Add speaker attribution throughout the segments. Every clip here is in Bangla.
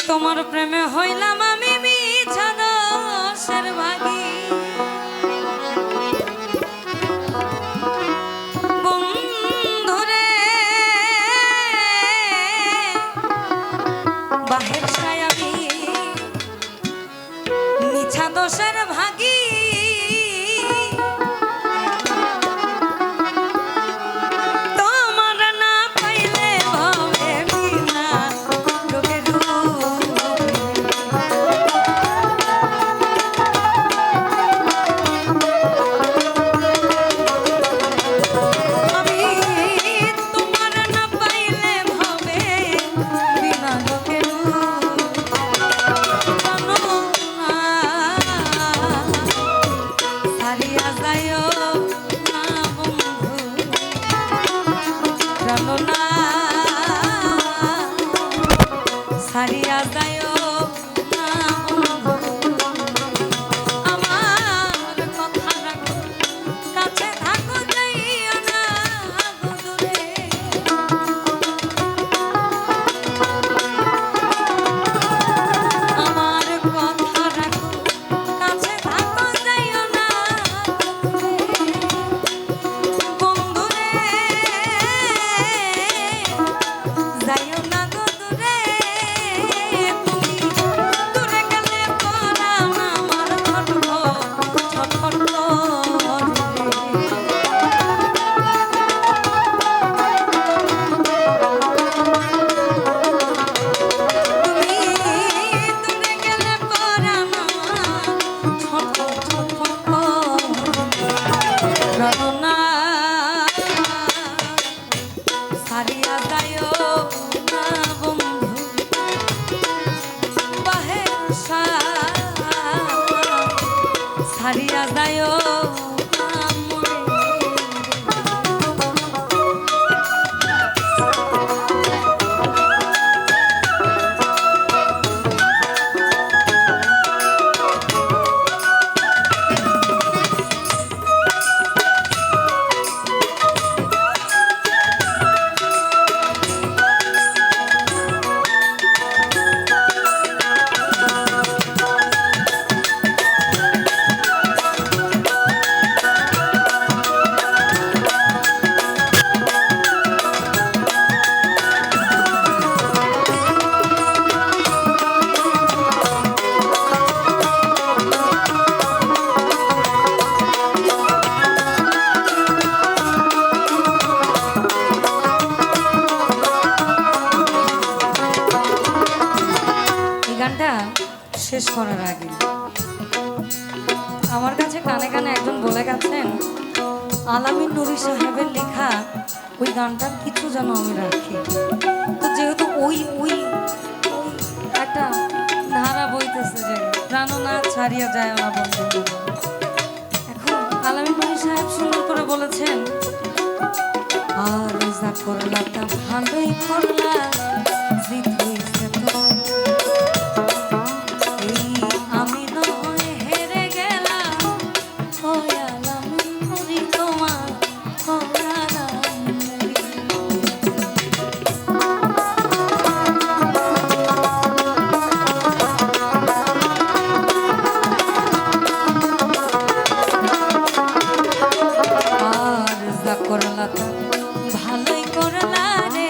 Speaker 1: তোমার প্রেমে হইলাম আমি মিছা দোষের ভাগী বন্ধুরে বাহের ছায় আমি মিছা দোষের ভাগী সারিয়া যায় ছাড়িয়া যায় শেষ করার আগে আমার কাছে কানে কানে একজন বলে গেছেন আলামিন নুরি সাহেবের লেখা ওই গানটার কিছু যেন আমি রাখি। তো যেহেতু ওই ওই একটা ধারা বইতেছে যে প্রাণনা ছাড়িয়া যায় না বন্ধু, এখন আলামিন নুরি সাহেব সুন্দর করে বলেছেন আর যা করলা তা ভালোই করলা জিত হইছে তো ভালোই করলা রে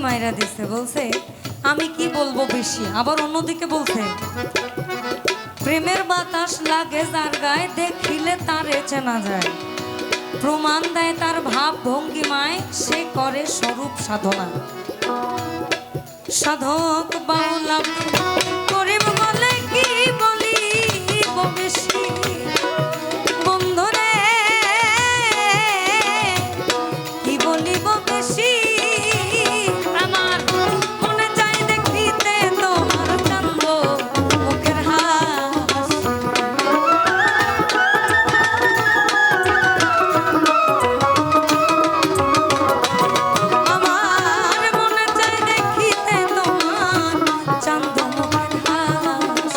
Speaker 1: মাইরা দিছে, বলছে আমি কি বলবো বেশি। আবার অন্যদিকে বলছে প্রেমের বাতাস লাগে যার গায়ে দেখিলে তারে চেনা যায়, প্রমাণ দেয় তার ভাব ভঙ্গিমায় সে করে স্বরূপ সাধনা। সাধক বাউলা করিব বলে কি বলি বেশি, বন্ধুরে কি বলিব বেশি। আমার মনে চাই দেখিতে তোমার চান্দ মুখের হাস, আমার মনে চাই দেখিতে তোমার চান্দ মুখের হাস।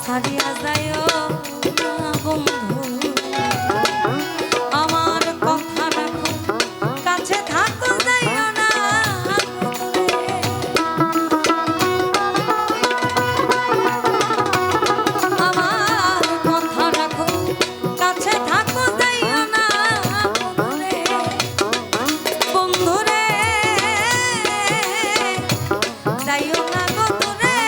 Speaker 1: ছাড়িয়া যাইও না বন্ধু, আমার কথা রাখো, কাছে থাকো, যাইও না দূরে। আমার কথা রাখো, কাছে থাকো, যাইও না দূরে। বন্ধুরে যাইও না গো দূরে,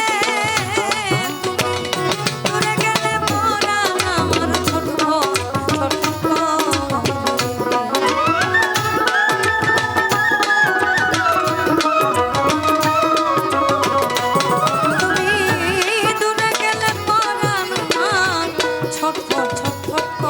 Speaker 1: দূরে গেলে পরাণ আমার ছোট্ট ছোট্ট। তুমি দূরে গেলে পরাণ আমার ছোট্ট ছোট্ট।